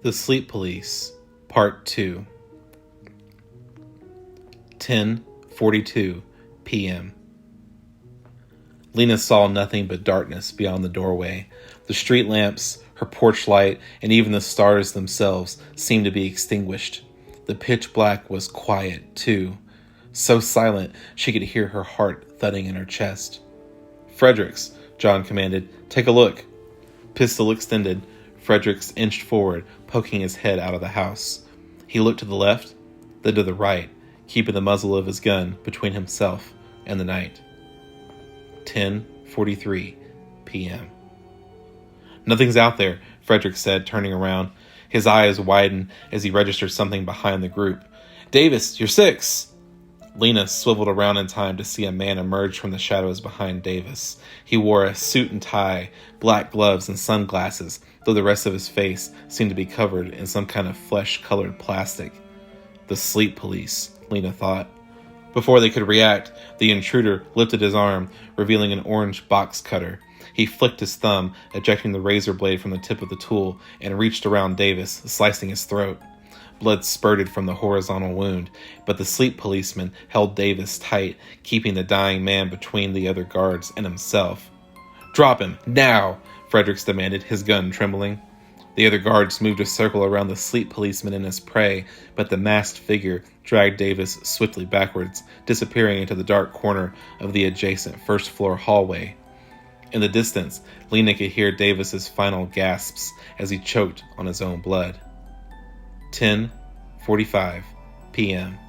The Sleep Police, Part 2. 10:42 p.m. Lena saw nothing but darkness beyond the doorway. The street lamps, her porch light, and even the stars themselves seemed to be extinguished. The pitch black was quiet, too. So silent she could hear her heart thudding in her chest. "Fredericks," John commanded. "Take a look." Pistol extended, Fredericks inched forward, poking his head out of the house. He looked to the left, then to the right, keeping the muzzle of his gun between himself and the night. 10:43 p.m. "Nothing's out there," Frederick said, turning around. His eyes widened as he registered something behind the group. "Davis, you're 6!" Lena swiveled around in time to see a man emerge from the shadows behind Davis. He wore a suit and tie, black gloves, and sunglasses, though the rest of his face seemed to be covered in some kind of flesh-colored plastic. The Sleep Police, Lena thought. Before they could react, the intruder lifted his arm, revealing an orange box cutter. He flicked his thumb, ejecting the razor blade from the tip of the tool, and reached around Davis, slicing his throat. Blood spurted from the horizontal wound, but the sleep policeman held Davis tight, keeping the dying man between the other guards and himself. "Drop him, now!" Fredericks demanded, his gun trembling. The other guards moved a circle around the sleep policeman and his prey, but the masked figure dragged Davis swiftly backwards, disappearing into the dark corner of the adjacent first-floor hallway. In the distance, Lena could hear Davis's final gasps as he choked on his own blood. 10:45 p.m.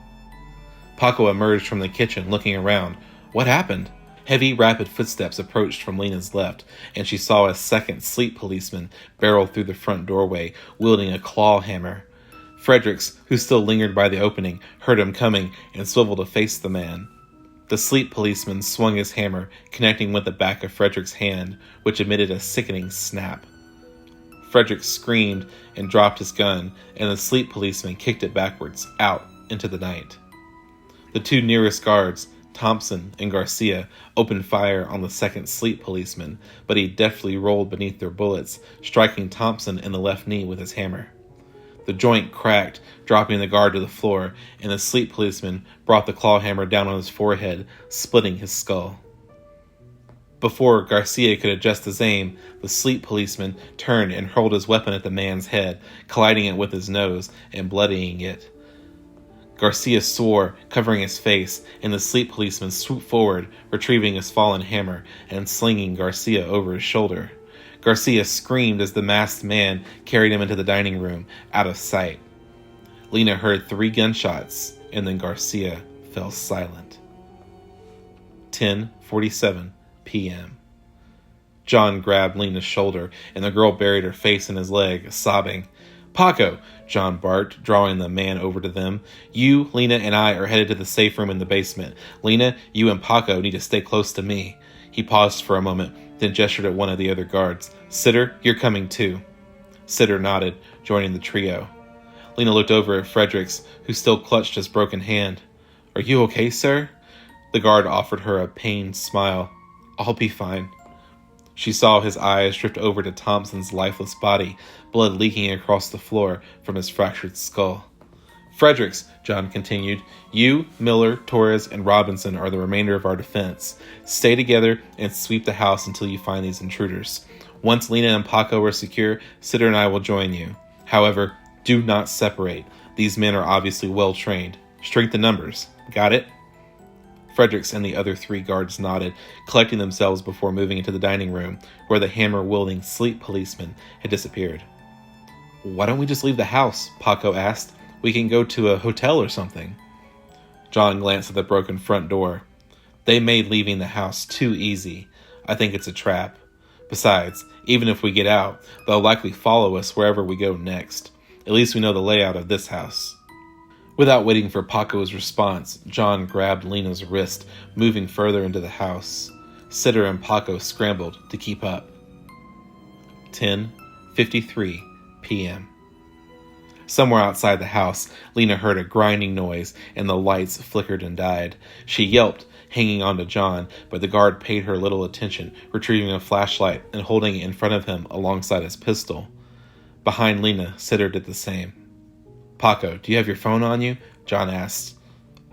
Paco emerged from the kitchen, looking around. What happened? Heavy, rapid footsteps approached from Lena's left, and she saw a second sleep policeman barrel through the front doorway, wielding a claw hammer. Fredericks, who still lingered by the opening, heard him coming and swiveled to face the man. The sleep policeman swung his hammer, connecting with the back of Frederick's hand, which emitted a sickening snap. Frederick screamed and dropped his gun, and the sleep policeman kicked it backwards, out into the night. The two nearest guards, Thompson and Garcia, opened fire on the second sleep policeman, but he deftly rolled beneath their bullets, striking Thompson in the left knee with his hammer. The joint cracked, dropping the guard to the floor, and the sleep policeman brought the claw hammer down on his forehead, splitting his skull. Before Garcia could adjust his aim, the sleep policeman turned and hurled his weapon at the man's head, colliding it with his nose and bloodying it. Garcia swore, covering his face, and the sleep policeman swooped forward, retrieving his fallen hammer and slinging Garcia over his shoulder. Garcia screamed as the masked man carried him into the dining room, out of sight. Lena heard 3 gunshots, and then Garcia fell silent. 10:47 p.m. John grabbed Lena's shoulder, and the girl buried her face in his leg, sobbing. "Paco!" John barked, drawing the man over to them. "You, Lena, and I are headed to the safe room in the basement. Lena, you and Paco need to stay close to me." He paused for a moment, then gestured at one of the other guards. "Sitter, you're coming too." Sitter nodded, joining the trio. Lena looked over at Fredericks, who still clutched his broken hand. "Are you okay, sir?" The guard offered her a pained smile. "I'll be fine." She saw his eyes drift over to Thompson's lifeless body, blood leaking across the floor from his fractured skull. "Fredericks," John continued, "you, Miller, Torres, and Robinson are the remainder of our defense. Stay together and sweep the house until you find these intruders. Once Lena and Paco are secure, Sitter and I will join you. However, do not separate. These men are obviously well trained. Strength in numbers. Got it?" Fredericks and the other 3 guards nodded, collecting themselves before moving into the dining room, where the hammer-wielding sleep policeman had disappeared. "Why don't we just leave the house?" Paco asked. "We can go to a hotel or something." John glanced at the broken front door. "They made leaving the house too easy. I think it's a trap. Besides, even if we get out, they'll likely follow us wherever we go next. At least we know the layout of this house." Without waiting for Paco's response, John grabbed Lena's wrist, moving further into the house. Sitter and Paco scrambled to keep up. 10:53 p.m. Somewhere outside the house, Lena heard a grinding noise, and the lights flickered and died. She yelped, hanging on to John, but the guard paid her little attention, retrieving a flashlight and holding it in front of him alongside his pistol. Behind Lena, Sitter did the same. Paco, do you have your phone on you? John asked.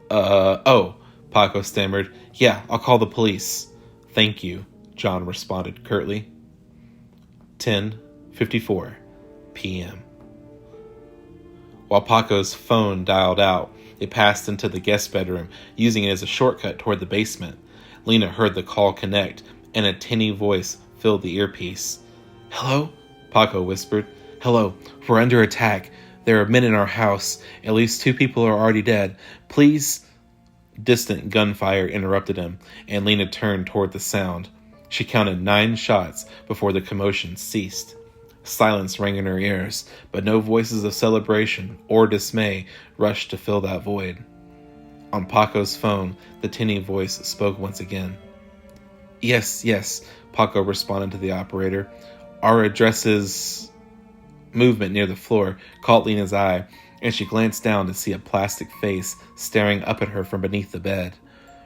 Oh, Paco stammered. Yeah, I'll call the police. Thank you, John responded curtly. 10:54 p.m. While Paco's phone dialed out, it passed into the guest bedroom, using it as a shortcut toward the basement. Lena heard the call connect, and a tinny voice filled the earpiece. Hello? Paco whispered. Hello, we're under attack. There are men in our house. At least 2 people are already dead. Please... Distant gunfire interrupted him, and Lena turned toward the sound. She counted 9 shots before the commotion ceased. Silence rang in her ears, but no voices of celebration or dismay rushed to fill that void. On Paco's phone, the tinny voice spoke once again. Yes, Paco responded to the operator. Our address is... Movement near the floor caught Lena's eye, and she glanced down to see a plastic face staring up at her from beneath the bed.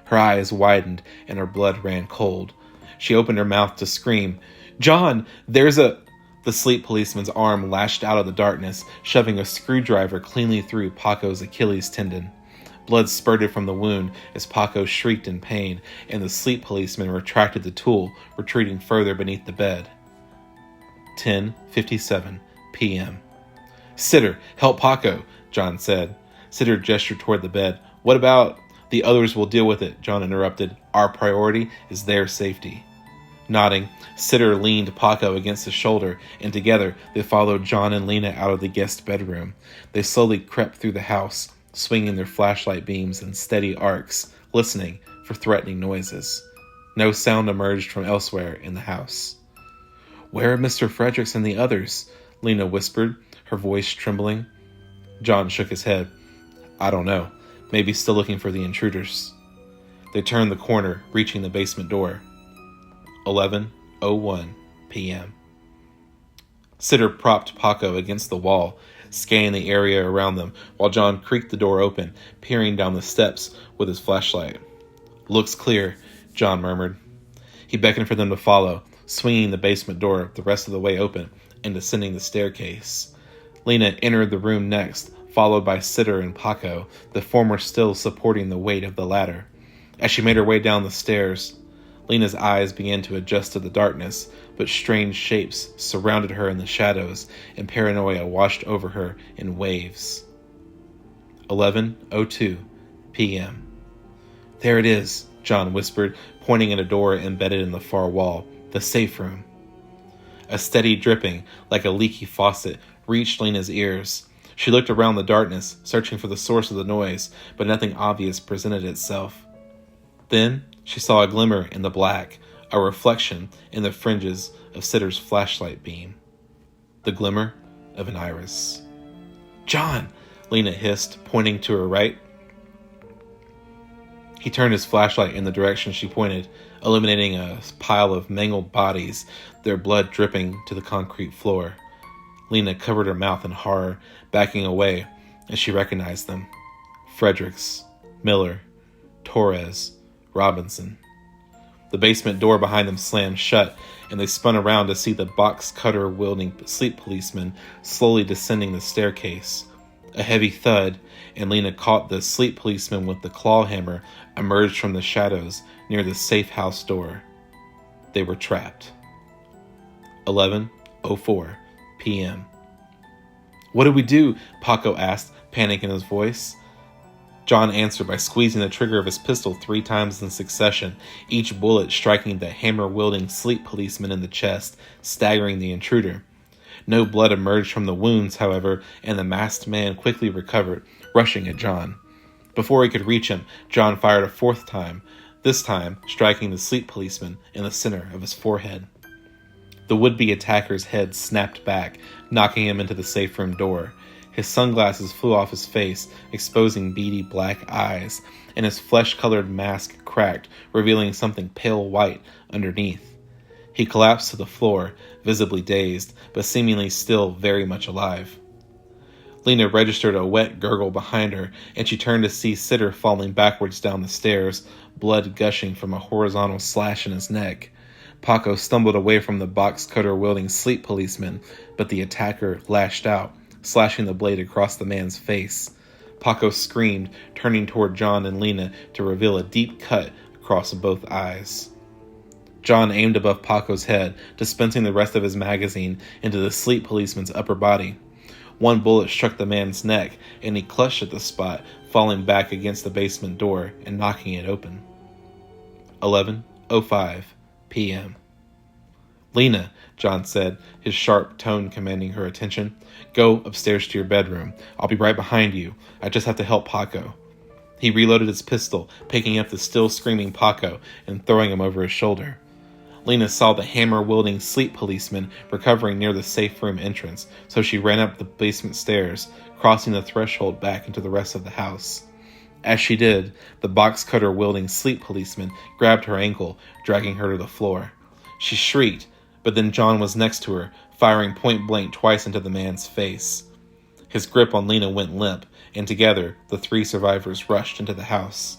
Her eyes widened, and her blood ran cold. She opened her mouth to scream, John, there's a... The sleep policeman's arm lashed out of the darkness, shoving a screwdriver cleanly through Paco's Achilles tendon. Blood spurted from the wound as Paco shrieked in pain, and the sleep policeman retracted the tool, retreating further beneath the bed. 10:57 p.m. Sitter, help Paco, John said. Sitter gestured toward the bed. What about... The others will deal with it, John interrupted. Our priority is their safety. Nodding, Sitter leaned Paco against his shoulder, and together they followed John and Lena out of the guest bedroom. They slowly crept through the house, swinging their flashlight beams in steady arcs, listening for threatening noises. No sound emerged from elsewhere in the house. Where are Mr. Fredericks and the others? Lena whispered, her voice trembling. John shook his head. I don't know. Maybe still looking for the intruders. They turned the corner, reaching the basement door. 11:01 p.m. Sitter propped Paco against the wall, scanning the area around them, while John creaked the door open, peering down the steps with his flashlight. Looks clear, John murmured. He beckoned for them to follow, swinging the basement door the rest of the way open and descending the staircase. Lena entered the room next, followed by Sitter and Paco, the former still supporting the weight of the ladder. As she made her way down the stairs, Lena's eyes began to adjust to the darkness, but strange shapes surrounded her in the shadows, and paranoia washed over her in waves. 11:02 p.m. There it is, John whispered, pointing at a door embedded in the far wall, the safe room. A steady dripping, like a leaky faucet, reached Lena's ears. She looked around the darkness, searching for the source of the noise, but nothing obvious presented itself. Then she saw a glimmer in the black, a reflection in the fringes of Sitter's flashlight beam. The glimmer of an iris. John! Lena hissed, pointing to her right. He turned his flashlight in the direction she pointed, illuminating a pile of mangled bodies, their blood dripping to the concrete floor. Lena covered her mouth in horror, backing away as she recognized them. Fredericks, Miller, Torres, Robinson. The basement door behind them slammed shut, and they spun around to see the box cutter-wielding sleep policeman slowly descending the staircase. A heavy thud, and Lena caught the sleep policeman with the claw hammer emerged from the shadows near the safe house door. They were trapped. 11:04 p.m. What do we do? Paco asked, panic in his voice. John answered by squeezing the trigger of his pistol 3 times in succession, each bullet striking the hammer-wielding sleep policeman in the chest, staggering the intruder. No blood emerged from the wounds, however, and the masked man quickly recovered, rushing at John. Before he could reach him, John fired a 4th time, this time striking the sleep policeman in the center of his forehead. The would-be attacker's head snapped back, knocking him into the safe room door. His sunglasses flew off his face, exposing beady black eyes, and his flesh-colored mask cracked, revealing something pale white underneath. He collapsed to the floor, visibly dazed, but seemingly still very much alive. Lena registered a wet gurgle behind her, and she turned to see Sitter falling backwards down the stairs, blood gushing from a horizontal slash in his neck. Paco stumbled away from the box cutter-wielding sleep policeman, but the attacker lashed out, slashing the blade across the man's face. Paco screamed, turning toward John and Lena to reveal a deep cut across both eyes. John aimed above Paco's head, dispensing the rest of his magazine into the sleep policeman's upper body. One bullet struck the man's neck, and he clutched at the spot, falling back against the basement door and knocking it open. 11:05 p.m. "Lena," John said, his sharp tone commanding her attention. "Go upstairs to your bedroom. I'll be right behind you. I just have to help Paco." He reloaded his pistol, picking up the still screaming Paco and throwing him over his shoulder. Lena saw the hammer-wielding sleep policeman recovering near the safe room entrance, so she ran up the basement stairs, crossing the threshold back into the rest of the house. As she did, the box cutter-wielding sleep policeman grabbed her ankle, dragging her to the floor. She shrieked, but then John was next to her, firing point-blank twice into the man's face. His grip on Lena went limp, and together the three survivors rushed into the house.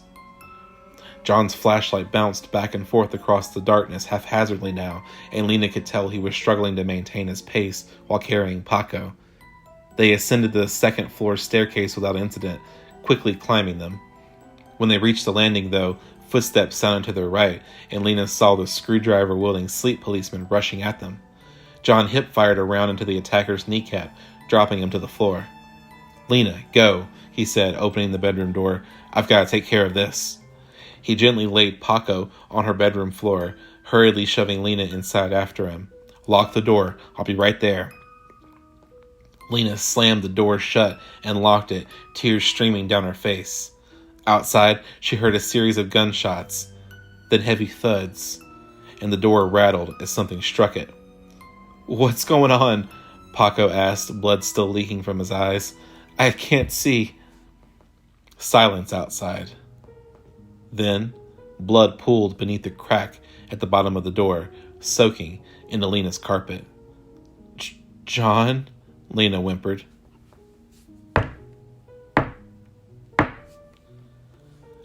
John's flashlight bounced back and forth across the darkness haphazardly now, and Lena could tell he was struggling to maintain his pace while carrying Paco. They ascended the second-floor staircase without incident, quickly climbing them. When they reached the landing, though, footsteps sounded to their right, and Lena saw the screwdriver-wielding sleep policeman rushing at them. John hip-fired around into the attacker's kneecap, dropping him to the floor. "Lena, go," he said, opening the bedroom door. "I've got to take care of this." He gently laid Paco on her bedroom floor, hurriedly shoving Lena inside after him. "Lock the door. I'll be right there." Lena slammed the door shut and locked it, tears streaming down her face. Outside, she heard a series of gunshots, then heavy thuds, and the door rattled as something struck it. "What's going on?" Paco asked, blood still leaking from his eyes. "I can't see." Silence outside. Then, blood pooled beneath the crack at the bottom of the door, soaking into Lena's carpet. "John?" Lena whimpered.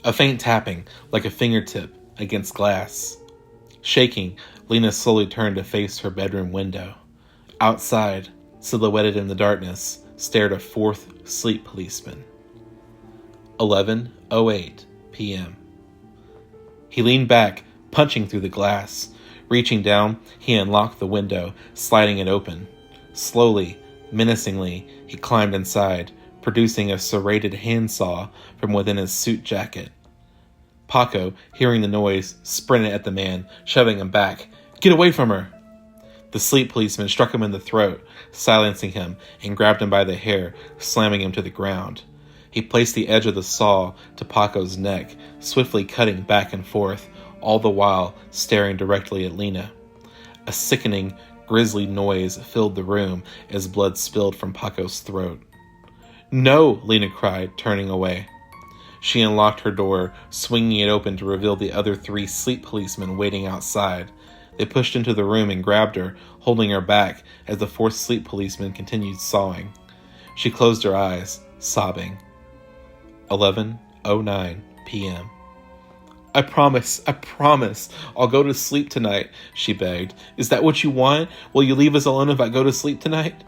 A faint tapping, like a fingertip, against glass. Shaking, Lena slowly turned to face her bedroom window. Outside, silhouetted in the darkness, stared a fourth sleep policeman. 11:08 p.m. He leaned back, punching through the glass. Reaching down, he unlocked the window, sliding it open. Slowly, menacingly, he climbed inside, producing a serrated handsaw from within his suit jacket. Paco, hearing the noise, sprinted at the man, shoving him back. "Get away from her!" The sleep policeman struck him in the throat, silencing him, and grabbed him by the hair, slamming him to the ground. He placed the edge of the saw to Paco's neck, swiftly cutting back and forth, all the while staring directly at Lena. A sickening, grisly noise filled the room as blood spilled from Paco's throat. "No!" Lena cried, turning away. She unlocked her door, swinging it open to reveal the other three sleep policemen waiting outside. They pushed into the room and grabbed her, holding her back as the fourth sleep policeman continued sawing. She closed her eyes, sobbing. 11:09 p.m. I promise, I'll go to sleep tonight," she begged. "Is that what you want? Will you leave us alone if I go to sleep tonight?"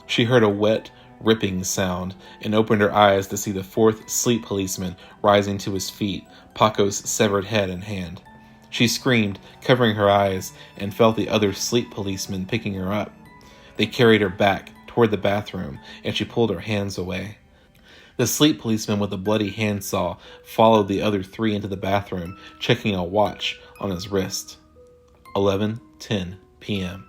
She heard a wet, ripping sound and opened her eyes to see the fourth sleep policeman rising to his feet, Paco's severed head in hand. She screamed, covering her eyes, and felt the other sleep policeman picking her up. They carried her back toward the bathroom, and she pulled her hands away. The sleep policeman with the bloody handsaw followed the other three into the bathroom, checking a watch on his wrist. 11:10 p.m.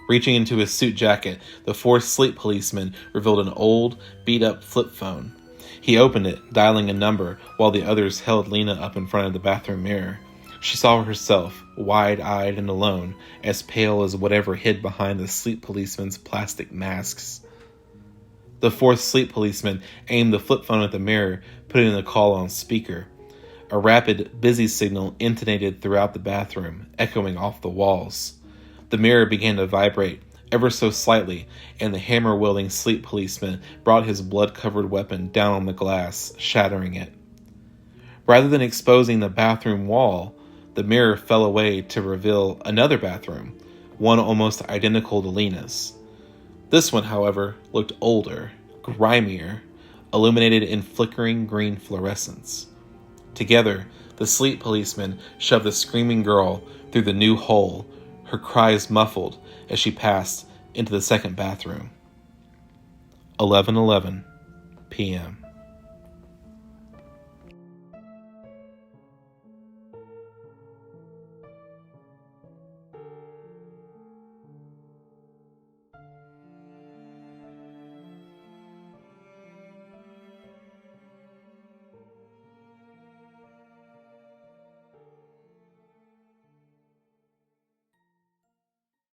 Reaching into his suit jacket, the fourth sleep policeman revealed an old, beat-up flip phone. He opened it, dialing a number, while the others held Lena up in front of the bathroom mirror. She saw herself, wide-eyed and alone, as pale as whatever hid behind the sleep policeman's plastic masks. The fourth sleep policeman aimed the flip phone at the mirror, putting the call on speaker. A rapid, busy signal intonated throughout the bathroom, echoing off the walls. The mirror began to vibrate, ever so slightly, and the hammer-wielding sleep policeman brought his blood-covered weapon down on the glass, shattering it. Rather than exposing the bathroom wall, The mirror fell away to reveal another bathroom, one almost identical to Lena's. This one, however, looked older, grimier, illuminated in flickering green fluorescence. Together, the sleep policemen shoved the screaming girl through the new hole, her cries muffled as she passed into the second bathroom. 11:11 p.m.